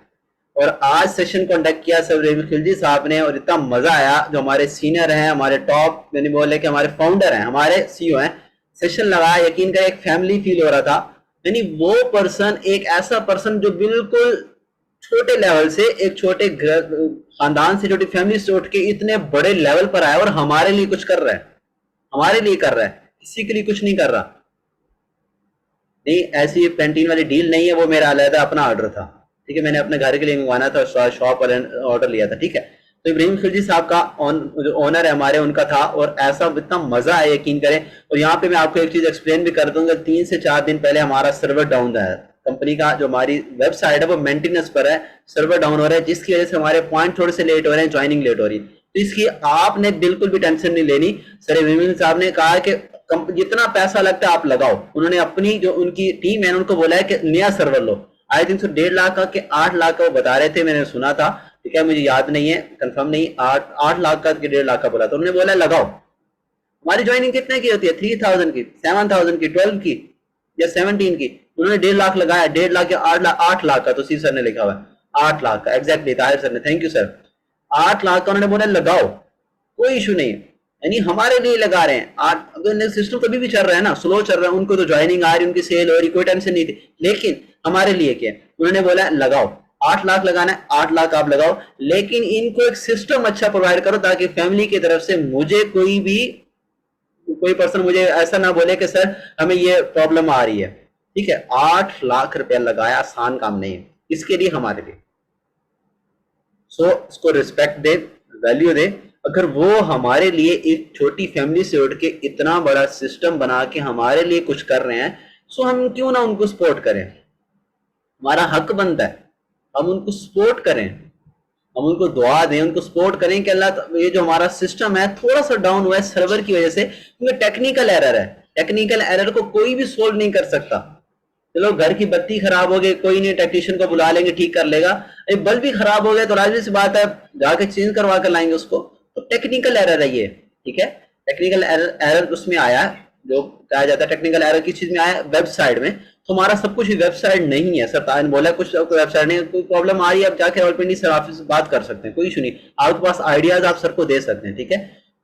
और आज सेशन कंडक्ट किया सर रहीम खिलजी साहब ने, और इतना मजा आया। जो हमारे सीनियर हैं, हमारे टॉप, मैंने बोले कि हमारे फाउंडर हैं, हमारे सीईओ हैं, सेशन लगाया, यकीन करें एक फैमिली फील हो रहा था। यानी वो पर्सन, एक ऐसा पर्सन जो बिल्कुल छोटे लेवल से, एक छोटे खानदान से, छोटी फैमिली से उठ के इतने बड़े लेवल पर आया और हमारे लिए कुछ कर रहा है, हमारे लिए कर रहा है, किसी के लिए कुछ नहीं कर रहा। नहीं, ऐसी कैंटीन वाली डील नहीं है, वो मेरा अलग अपना ऑर्डर था, ठीक है, मैंने अपने घर के लिए मंगवाना था, शॉप पर ऑर्डर लिया था, ठीक है। तो इब्राहिम खिलजी साहब का जो ओनर है हमारे, उनका था, और ऐसा इतना मजा आया, यकीन करें। और यहाँ पे मैं आपको एक चीज एक्सप्लेन भी कर दूंगा, 3 से 4 दिन पहले हमारा सर्वर डाउन है कंपनी का, जो हमारी वेबसाइट है वो मेंटेनेंस पर है, सर्वर डाउन हो रहा है, जिसकी वजह से हमारे पॉइंट थोड़े से लेट हो रहे हैं, ज्वाइनिंग लेट हो रही है। तो इसकी आपने बिल्कुल भी टेंशन नहीं लेनी। सर इब्राहिम साहब ने कहा कि जितना पैसा लगता है आप लगाओ। उन्होंने अपनी जो उनकी टीम है उनको बोला है कि नया server low. I think 1.5 lakh का कि 8 लाख का वो बता रहे थे, मैंने सुना था, ठीक है, मुझे याद नहीं है, कंफर्म नहीं, 8 लाख का कि 1.5 लाख का बोला। तो उन्होंने बोला लगाओ। हमारी ज्वाइनिंग कितने की होती है? 3000 की, 7000 की, 12 की या 17 की। उन्होंने 1.5 लाख लगाया, 1.5 लाख या 8 लाख का, तो सी सर ने लिखा हुआ है 8 लाख का, एग्जैक्टली ताहिर सर ने, थैंक यू सर। 8 लाख का उन्होंने बोला लगाओ, कोई इशू नहीं, यानी हमारे लिए लगा रहे हैं। अगर सिस्टम कभी भी चल रहा है ना, स्लो चल रहा है, उनको तो ज्वाइनिंग आ रही, उनकी सेल हो रही, कोई टेंशन नहीं थी, लेकिन हमारे लिए क्या, उन्होंने बोला लगाओ, 8 लाख लगाना है, 8 लाख आप लगाओ, लेकिन इनको एक सिस्टम अच्छा प्रोवाइड करो ताकि फैमिली की तरफ से मुझे कोई पर्सन मुझे ऐसा ना बोले कि सर हमें ये प्रॉब्लम आ रही है, ठीक है। 8 लाख रुपया लगाया, आसान काम नहीं है, इसके लिए हमारे लिए। सो इसको रिस्पेक्ट दे, वैल्यू दे। अगर वो हमारे लिए एक छोटी फैमिली से उठ के इतना बड़ा सिस्टम बना के हमारे लिए कुछ कर रहे हैं, सो हम क्यों ना उनको सपोर्ट करें। हमारा हक बनता है हम उनको सपोर्ट करें, हम उनको दुआ दें, उनको सपोर्ट करें कि अल्लाह, ये जो हमारा सिस्टम है थोड़ा सा डाउन हुआ है सर्वर की वजह से, क्योंकि टेक्निकल एरर है, टेक्निकल एरर को कोई भी सोल्व नहीं कर सकता। चलो घर की बत्ती खराब हो गई, कोई नहीं, टेक्नीशियन को बुला लेंगे, ठीक कर लेगा। बल्ब भी खराब हो गया तो लाजमी सी बात है जाके चेंज करवा कर लाएंगे उसको। तो टेक्निकल एरर है ये, ठीक है, टेक्निकल एरर उसमें आया, जो कहा जाता है टेक्निकल एरर किस चीज में आया, वेबसाइट में। तो हमारा सब कुछ वेबसाइट नहीं है, सर ताइन बोला कुछ वेबसाइट नहीं, कोई प्रॉब्लम आ रही है, आप जाके रावलपिंडी सर ऑफिस से बात कर सकते हैं, कोई इशू नहीं, आपके पास आइडियाज आप सर को दे सकते हैं, ठीक है।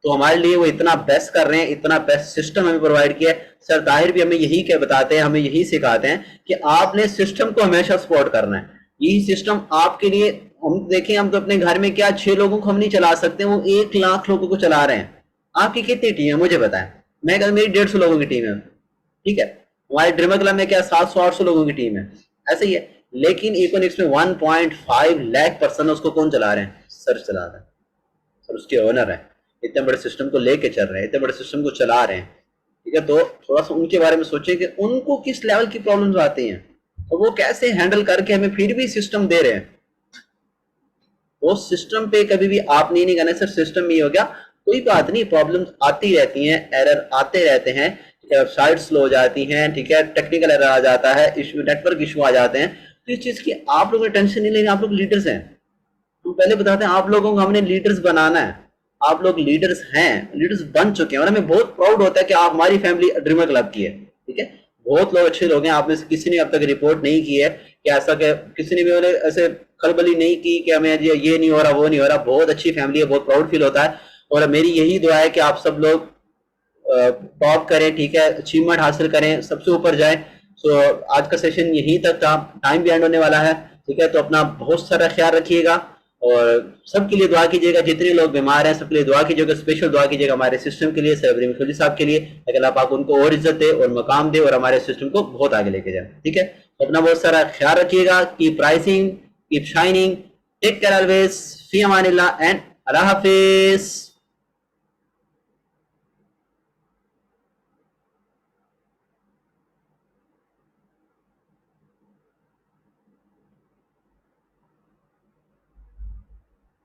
तो हमारे लिए वो इतना बेस्ट कर रहे हैं, इतना बेस्ट सिस्टम हमें प्रोवाइड किया है। सर ताहिर भी हमें यही क्या बताते हैं, हमें यही सिखाते हैं कि आपने सिस्टम को हमेशा सपोर्ट करना है। यही सिस्टम आपके लिए, हम देखें, हम तो अपने घर में क्या 6 लोगों को हम नहीं चला सकते, वो 1 लाख लोगों को चला रहे हैं। आपकी कितनी टीम है मुझे बताएं, मैं कल मेरी 150 लोगों की टीम है, ठीक है, हमारे ड्रीमर क्लब में क्या 700-800 लोगों की टीम है, ऐसे ही है। लेकिन इकोनिक्स में 1.5 लाख पर्सन, उसको कौन चला रहे हैं? सर चला रहे हैं, सर उसके ओनर है, इतने बड़े सिस्टम को लेके चल रहे हैं, इतने बड़े सिस्टम को चला रहे हैं, ठीक है। तो थोड़ा सा उनके बारे में सोचें कि उनको किस लेवल की प्रॉब्लम्स आती हैं और वो कैसे हैंडल करके हमें फिर भी सिस्टम दे रहे हैं। वो सिस्टम पे कभी भी आप नहीं करना सर सिस्टम में हो गया, कोई बात नहीं, प्रॉब्लम्स आती रहती हैं, एरर आते रहते हैं, वेबसाइट स्लो हो जाती हैं, ठीक है, टेक्निकल एरर आ जाता है, इशू, नेटवर्क इशू आ जाते हैं। तो इस चीज की आप लोगों ने टेंशन नहीं लेनी, आप लोग लीडर्स हैं। हम पहले बताते हैं आप लोगों को हमने लीडर्स बनाना है, आप लोग लीडर्स हैं, लीडर्स बन चुके हैं, और हमें बहुत प्राउड होता है कि आप हमारी फैमिली ड्रीमर क्लब की है, ठीक है। बहुत लोग अच्छे लोग हैं, आप में से किसी ने अब तक रिपोर्ट नहीं की है कि ऐसा कि किसी ने भी ऐसे खलबली नहीं की कि हमें ये नहीं हो रहा, वो नहीं हो रहा। बहुत अच्छी फैमिली है, बहुत प्राउड फील होता है, और मेरी यही दुआ है कि आप सब लोग टॉप करें, ठीक है, अचीवमेंट हासिल करें, सबसे ऊपर जाएं। सो आज का सेशन यहीं तक था, टाइम भी एंड होने वाला है, ठीक है। तो अपना बहुत सारा ख्याल रखिएगा और सबके लिए दुआ कीजिएगा, जितने लोग बीमार हैं सबके लिए दुआ कीजिएगा, स्पेशल दुआ कीजिएगा हमारे सिस्टम के लिए, सर इब्राहिम खिलजी साहब के लिए, अगर अल्लाह पाक उनको और इज्जत दे और मकाम दे और हमारे सिस्टम को बहुत आगे लेके जाए, ठीक है। तो अपना बहुत सारा ख्याल रखिएगा, keep rising, keep shining, take care always, फी अमानिल्लाह एंड अल्लाह हाफिज।